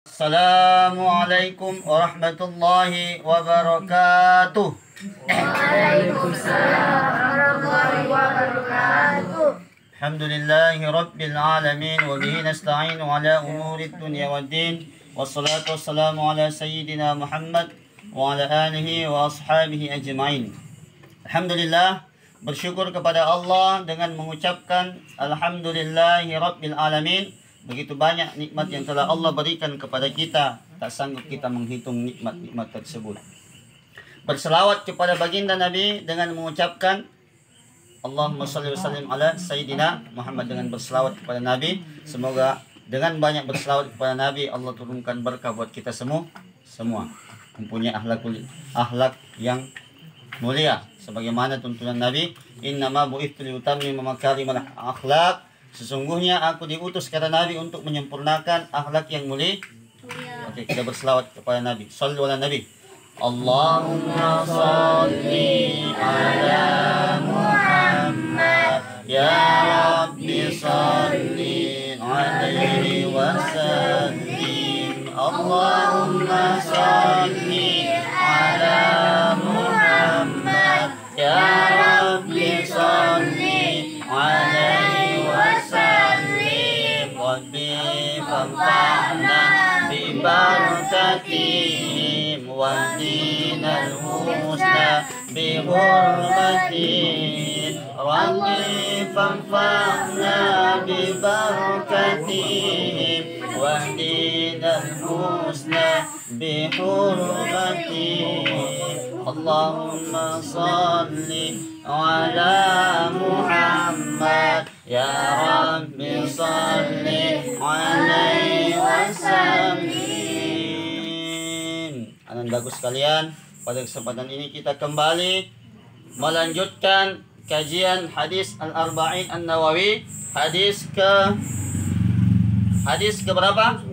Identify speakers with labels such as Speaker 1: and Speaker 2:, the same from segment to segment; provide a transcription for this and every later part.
Speaker 1: Assalamualaikum warahmatullahi wabarakatuh.
Speaker 2: Waalaikumsalam warahmatullahi wabarakatuh.
Speaker 1: Alhamdulillahi rabbil alamin wa bihi nasta'inu ala umurid dunya waddin. Wassalatu wassalamu ala sayyidina Muhammad wa ala alihi wa ashabihi ajma'in. Alhamdulillah, bersyukur kepada Allah dengan mengucapkan alhamdulillahi rabbil alamin. Begitu banyak nikmat yang telah Allah berikan kepada kita, tak sanggup kita menghitung nikmat-nikmat tersebut. Berselawat kepada baginda Nabi dengan mengucapkan Allahumma shalli wa sallim ala Sayyidina Muhammad. Dengan berselawat kepada Nabi, semoga dengan banyak berselawat kepada Nabi, Allah turunkan berkah buat kita semua mempunyai akhlak yang mulia sebagaimana tuntunan Nabi, innama bu'ithtu liutammima makarimal akhlaq. Sesungguhnya aku diutus kata Nabi untuk menyempurnakan akhlak yang mulia. Oke, kita berselawat kepada Nabi. Shallu ala Nabi. Allahumma shalli ala Muhammad. Ya Rabbi shalli alaihi wa sallim. Allahumma shalli ala Muhammad. Ya Rabbi shalli alaihi فانفعنا ببركتهم واهدنا الحسنى بحرمتهم ربي فانفعنا ببركتهم واهدنا الحسنى بحرمتهم اللهم صل على محمد ya Rabbi salli alaihi wasallim. Anak-anakku sekalian, pada kesempatan ini kita kembali melanjutkan kajian hadis Al-Arba'in An-Nawawi. Hadis ke berapa?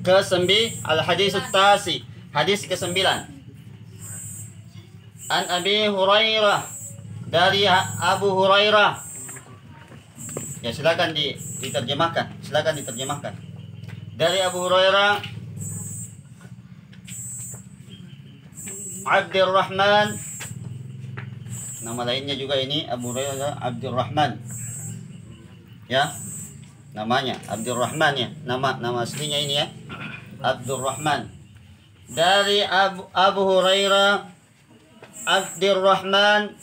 Speaker 1: Ke-9, Al-Hadis At-Tasi, hadis ke-9. An Abi Hurairah, dari Abu Hurairah. Ya, silakan diterjemahkan. Dari Abu Hurairah, Abdurrahman. Nama lainnya juga ini Abu Hurairah Abdurrahman. Ya. Namanya Abdurrahman ya. Nama aslinya ini ya. Abdurrahman. Dari Abu Hurairah Abdurrahman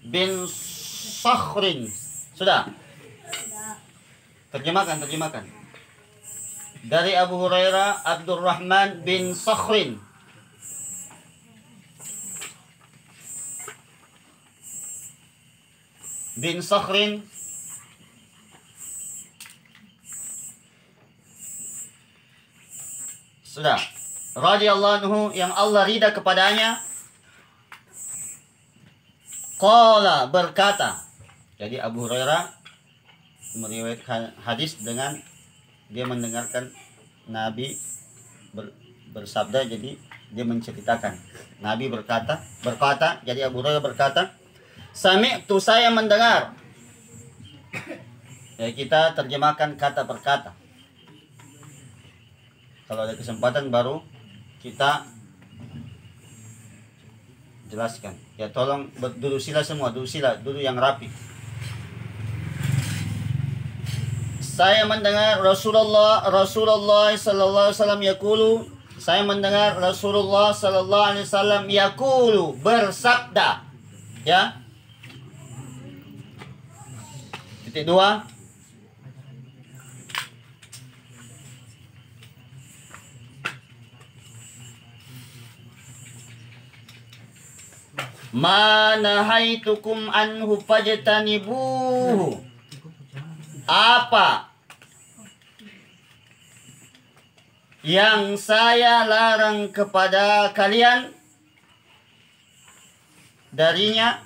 Speaker 1: bin Sakhrin. Sudah? Terjemahkan. Dari Abu Hurairah Abdurrahman bin Sakhrin. Bin Sakhrin sudah. Radhiyallahu anhu, yang Allah ridha kepadanya. Qala, berkata. Jadi Abu Hurairah meriwayatkan hadis dengan dia mendengarkan Nabi bersabda, jadi dia menceritakan. Nabi berkata, jadi Abu Hurairah berkata, sami'tu, saya mendengar. Ya, kita terjemahkan kata per kata. Kalau ada kesempatan baru kita jelaskan. Ya, tolong duduk sila semua, duduk yang rapi. Saya mendengar Rasulullah sallallahu alaihi wasallam yaqulu. Saya mendengar Rasulullah sallallahu alaihi wasallam yaqulu, bersabda. Ya. Titik 2. Ma nahaitukum anhu fajtanibuhu. Apa yang saya larang kepada kalian darinya,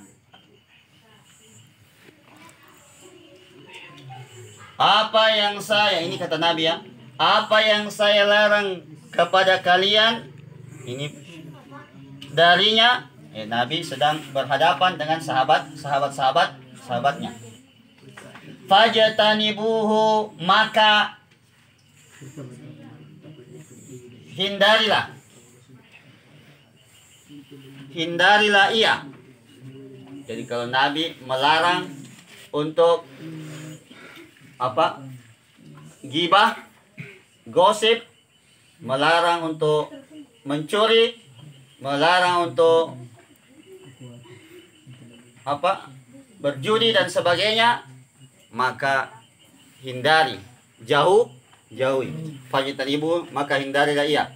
Speaker 1: apa yang saya, ini kata Nabi ya, apa yang saya larang kepada kalian ini darinya. Nabi sedang berhadapan dengan sahabatnya. Fajtanibuhu, maka hindarilah ia. Jadi kalau Nabi melarang untuk apa? Gibah, gosip, melarang untuk mencuri, melarang untuk apa? Berjudi dan sebagainya, maka hindari, jauhi. Fajtanibu, maka hindarilah ia.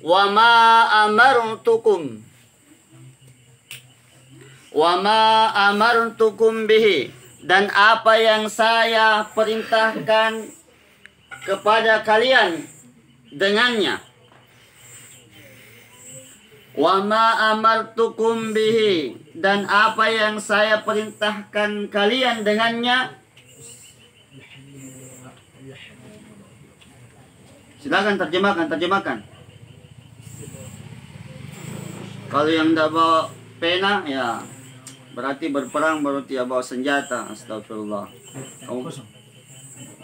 Speaker 1: Wa ma amartukum bihi, dan apa yang saya perintahkan kepada kalian dengannya. Wa ma amartukum bihi, dan apa yang saya perintahkan kalian dengannya. Silakan terjemahkan. Kalau yang tidak bawa pena, ya berarti berperang, berarti ya bawa senjata. Astagfirullah.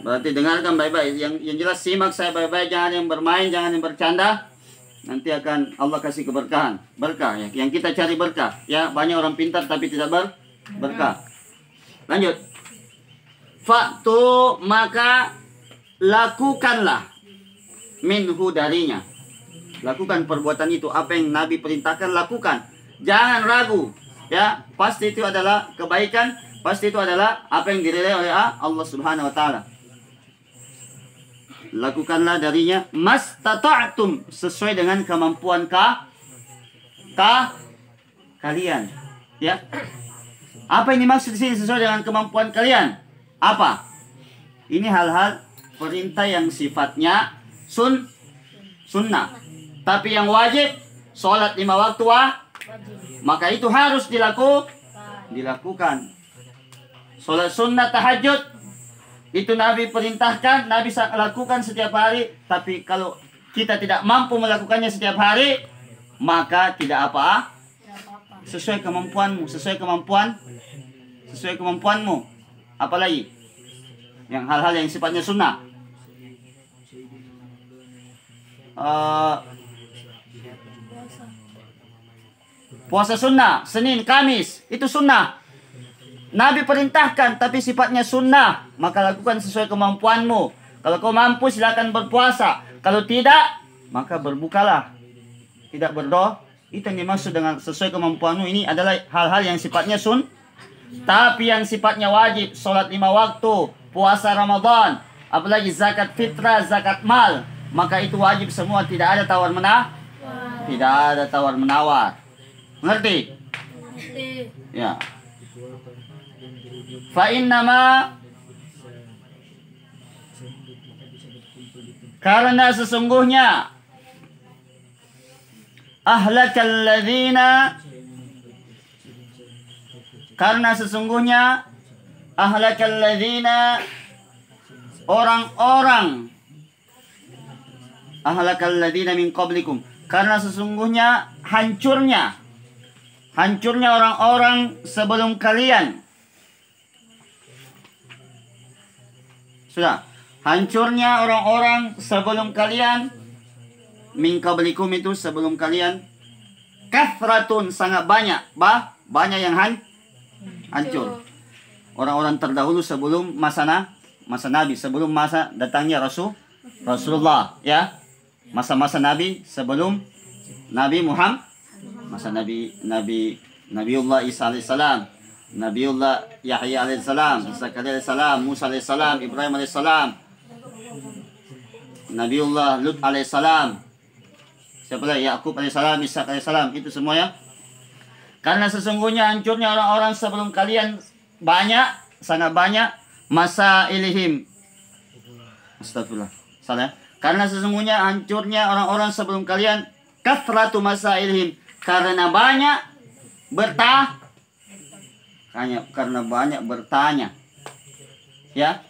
Speaker 1: Berarti dengarkan baik-baik. Yang jelas simak saya baik-baik. Jangan yang bermain, jangan yang bercanda. Nanti akan Allah kasih keberkahan. Berkah ya. Yang kita cari berkah. Ya, banyak orang pintar tapi tidak berkah. Lanjut. Faktu, maka lakukanlah minhu, darinya. Lakukan perbuatan itu, apa yang Nabi perintahkan lakukan. Jangan ragu, ya, pasti itu adalah kebaikan, pasti itu adalah apa yang diridai oleh Allah Subhanahu wa taala. Lakukanlah darinya mastata'tum, sesuai dengan kemampuan kalian, ya. Apa yang dimaksud di sini sesuai dengan kemampuan kalian? Apa? Ini hal-hal perintah yang sifatnya sunnah. Tapi yang wajib, sholat 5 waktu maka itu harus dilakukan. Sholat sunnah tahajud, itu Nabi perintahkan, Nabi lakukan setiap hari. Tapi kalau kita tidak mampu melakukannya setiap hari, maka tidak apa. Sesuai kemampuanmu, sesuai kemampuanmu. Apalagi yang hal-hal yang sifatnya sunnah. Puasa sunnah, Senin, Kamis, itu sunnah. Nabi perintahkan, tapi sifatnya sunnah. Maka lakukan sesuai kemampuanmu. Kalau kau mampu, silakan berpuasa. Kalau tidak, maka berbukalah. Tidak berdoa. Itu yang dimaksud dengan sesuai kemampuanmu. Ini adalah hal-hal yang sifatnya tapi yang sifatnya wajib. Sholat 5 waktu, puasa Ramadan, apalagi zakat fitrah, zakat mal, maka itu wajib semua. Tidak ada tawar menawar. Mengerti? Ya. Fa innama, karena sesungguhnya ahlakal ladzina orang-orang ahlakal ladzina min qablikum, karena sesungguhnya hancurnya orang-orang sebelum kalian. Sudah, hancurnya orang-orang sebelum kalian. Min qablikum itu sebelum kalian. Kathratun, sangat banyak. Banyak yang hancur. Orang-orang terdahulu sebelum masa Nabi, sebelum masa datangnya Rasulullah, ya. Masa-masa Nabi sebelum Nabi Muhammad, masa Nabiullah Isa alaihissalam, Nabiullah Yahya alaihissalam, Isa alaihissalam, Musa alaihissalam, Ibrahim alaihissalam, Nabiullah Lut alaihissalam, siapa lagi? Yakub alaihissalam, Isa alaihissalam, itu semua ya. Karena sesungguhnya hancurnya orang-orang sebelum kalian banyak, sangat banyak. Masa ilihim, astagfirullah, salah. Karena sesungguhnya hancurnya orang-orang sebelum kalian. Kathratu masa ilihim, karena banyak bertanya, ya.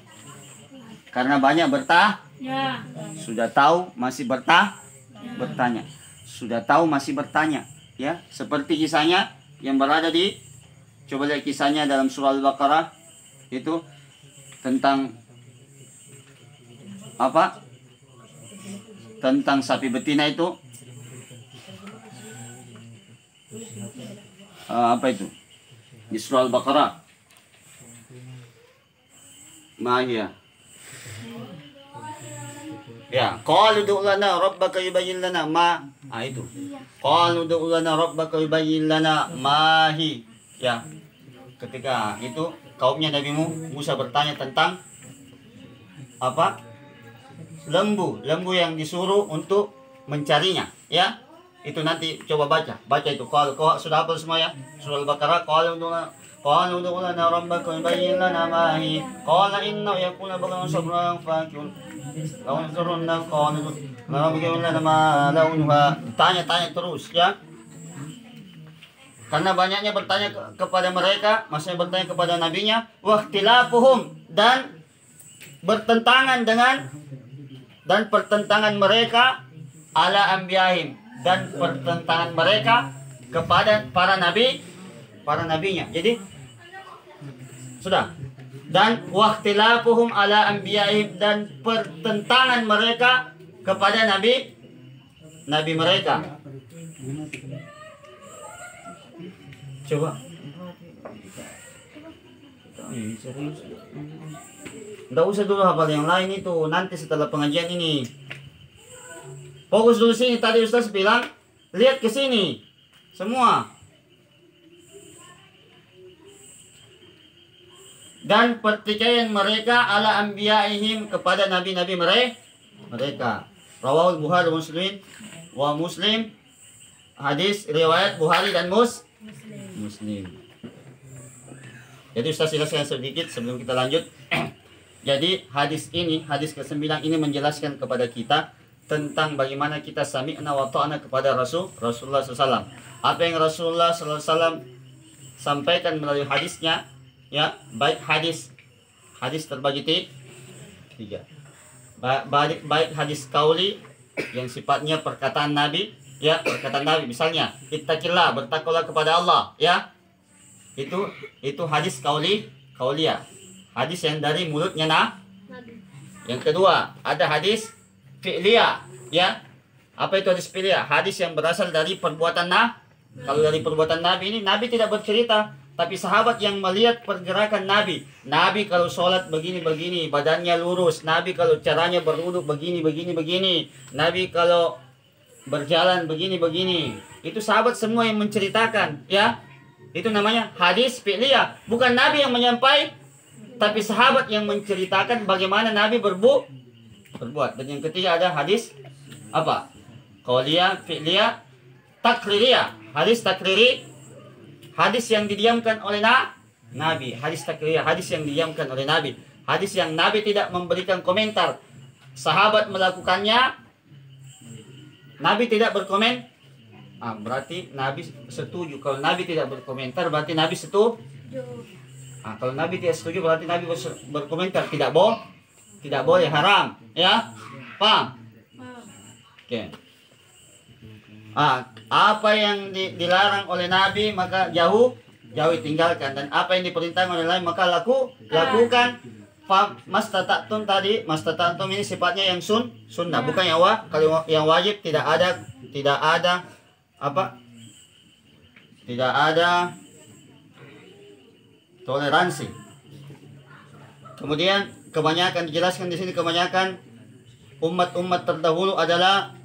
Speaker 1: Karena banyak bertanya. Sudah tahu masih bertanya. Sudah tahu masih bertanya, ya. Seperti kisahnya yang berada di, coba lihat kisahnya dalam surah Al-Baqarah, itu tentang apa? tentang sapi betina itu apa itu? Di surah Al-Baqarah. Mahia. Ya, qalu ud'u lana rabbaka yubayyin lana ma. Itu. Qalu ud'u lana rabbaka yubayyin lana ma hi. Ya. Ketika itu kaumnya Nabi Musa bertanya tentang apa? Lembu yang disuruh untuk mencarinya, ya. Itu nanti coba baca itu. Kalau sudah hafal semua ya. Surah Al-Baqarah. Qalu ud'u lana rabbaka yubayyin lana ma hi. Qala innahu yakuna baqarun sabran fakun. Lawan turun na qalu rabbaka lana ma launuha. Tanya terus, ya. Karena banyaknya bertanya kepada mereka, maksudnya bertanya kepada nabinya, wahtilafuhum, dan bertentangan dengan dan pertentangan mereka ala anbiyahim, dan pertentangan mereka kepada para nabinya. Jadi sudah. Dan wahtilafuhum ala anbiyahim, dan pertentangan mereka kepada nabi mereka. Coba. Serius. Nggak usah dulu hafal yang lain itu, nanti setelah pengajian ini. Fokus dulu sini. Tadi Ustaz bilang, lihat ke sini. Semua. Dan pertikaian mereka ala anbiya'ihim, kepada nabi-nabi mereka. Rawahul Bukhari wa Muslim. Hadis riwayat Bukhari dan Muslim. Jadi Ustaz jelaskan sedikit sebelum kita lanjut. Jadi hadis ke-9 ini menjelaskan kepada kita tentang bagaimana kita sami'na wa ta'na kepada Rasulullah SAW. Apa yang Rasulullah SAW sampaikan melalui hadisnya, ya, baik hadis terbagi tiga. Baik hadis qauli yang sifatnya perkataan Nabi, ya, perkataan Nabi, misalnya ittaqillah, bertakwalah kepada Allah, ya. Itu hadis qauliyah. Hadis yang dari mulutnya Nabi. Yang kedua, ada hadis fi'liyah, ya. Apa itu hadis fi'liyah? Hadis yang berasal dari perbuatan Kalau dari perbuatan Nabi ini, Nabi tidak bercerita, tapi sahabat yang melihat pergerakan Nabi. Nabi kalau sholat begini-begini, badannya lurus. Nabi kalau caranya berwudu begini-begini. Nabi kalau berjalan begini-begini. Itu sahabat semua yang menceritakan, ya. Itu namanya hadis fi'liyah. Bukan Nabi yang menyampaikan, tapi sahabat yang menceritakan bagaimana Nabi berbuat. Dan yang ketiga ada hadis apa? Qauliyah, fi'liyah, takririyah. Hadis takriri, hadis yang didiamkan oleh Nabi. Hadis takriyah, hadis yang didiamkan oleh Nabi. Hadis yang Nabi tidak memberikan komentar. Sahabat melakukannya, Nabi tidak berkomentar. Berarti Nabi setuju. Kalau Nabi tidak berkomentar, berarti Nabi setuju. Kalau Nabi tidak setuju, berarti Nabi berkomentar. Tidak boleh, haram, ya. Paham? Oke. Apa yang dilarang oleh Nabi maka jauhi, tinggalkan. Dan apa yang diperintahkan oleh Nabi maka lakukan. Mastata'tum tadi, mastata'tum ini sifatnya yang sunnah, bukan yang kalau yang wajib tidak ada apa? Tidak ada toleransi. Kemudian kebanyakan dijelaskan di sini, kebanyakan umat terdahulu adalah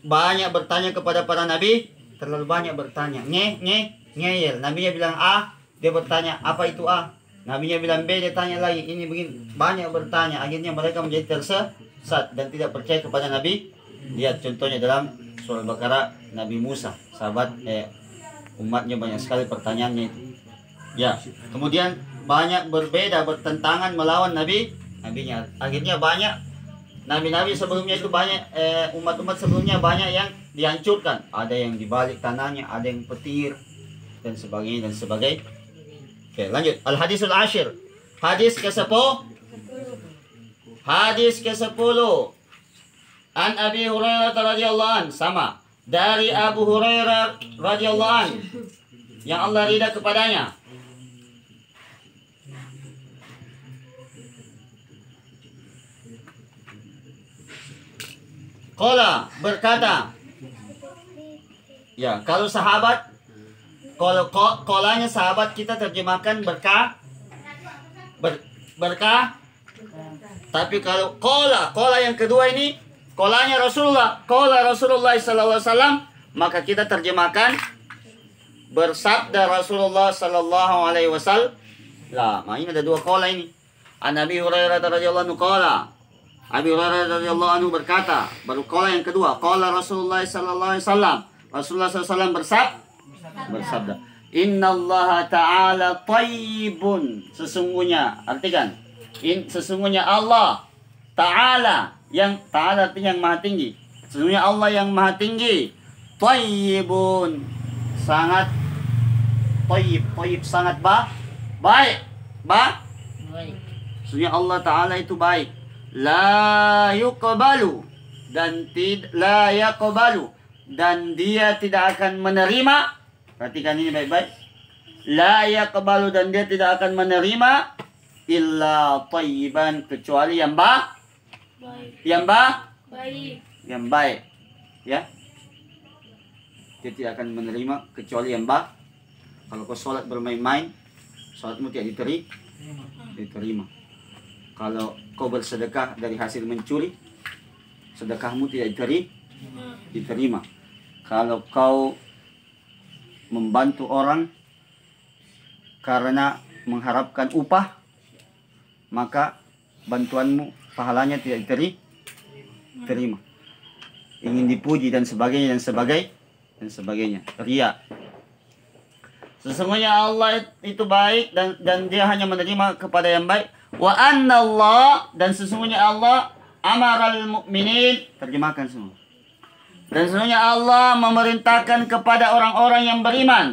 Speaker 1: banyak bertanya kepada para nabi, terlalu banyak bertanya. Ngeyel. Nabinya bilang A, dia bertanya apa itu A. Nabinya bilang B, dia tanya lagi ini begini. Banyak bertanya, akhirnya mereka menjadi tersesat dan tidak percaya kepada Nabi. Lihat contohnya dalam surah Al-Baqarah, Nabi Musa, sahabat umatnya banyak sekali pertanyaannya itu. Ya, kemudian banyak berbeda, bertentangan melawan nabinya. Akhirnya banyak nabi-nabi sebelumnya itu banyak umat-umat sebelumnya banyak yang dihancurkan. Ada yang dibalik tanahnya, ada yang petir dan sebagainya. Oke, lanjut. Al-Hadisul Ashir. Hadis ke-10. An Abi Hurairah radhiyallahu anhu, sama dari Abu Hurairah radhiyallahu anhu yang Allah ridha kepadanya. Qala, berkata. Ya, kalau sahabat, kalau kolanya sahabat kita terjemahkan berkah, berkah. Tapi kalau kola yang kedua ini, kolanya Rasulullah, kola Rasulullah sallallahu alaihi wasallam, maka kita terjemahkan bersabda Rasulullah sallallahu alaihi wasallam. Lah, ini ada dua kola ini. An Abi Hurairah radhiyallahu anhu qala. Abi Hurairah radhiyallahu anhu berkata, baru kola yang kedua, kola Rasulullah sallallahu alaihi wasallam. Rasulullah SAW bersabda, Inna Allah Ta'ala tayyibun. Sesungguhnya, artikan, sesungguhnya Allah Ta'ala, yang Ta'ala artinya yang maha tinggi. Sesungguhnya Allah yang maha tinggi, tayyibun, sangat tayyib sangat baik. Sesungguhnya Allah Ta'ala itu baik. La yuqbalu, dan la yaqbalu, dan dia tidak akan menerima. Perhatikan ini baik-baik. La yaqbalu, dan dia tidak akan menerima illa thayyiban, kecuali yang baik. Yang baik. Ya. Dia tidak akan menerima kecuali yang baik. Kalau kau sholat bermain-main, sholatmu tidak diterima. Kalau kau bersedekah dari hasil mencuri, sedekahmu tidak diterima. Kalau kau membantu orang karena mengharapkan upah, maka bantuanmu pahalanya tidak diterima. Ingin dipuji dan sebagainya. Riya. Sesungguhnya Allah itu baik dan dia hanya menerima kepada yang baik. Wa anna Allah, dan sesungguhnya Allah amaral mu'minin, terjemahkan semua. Dan sesungguhnya Allah memerintahkan kepada orang-orang yang beriman.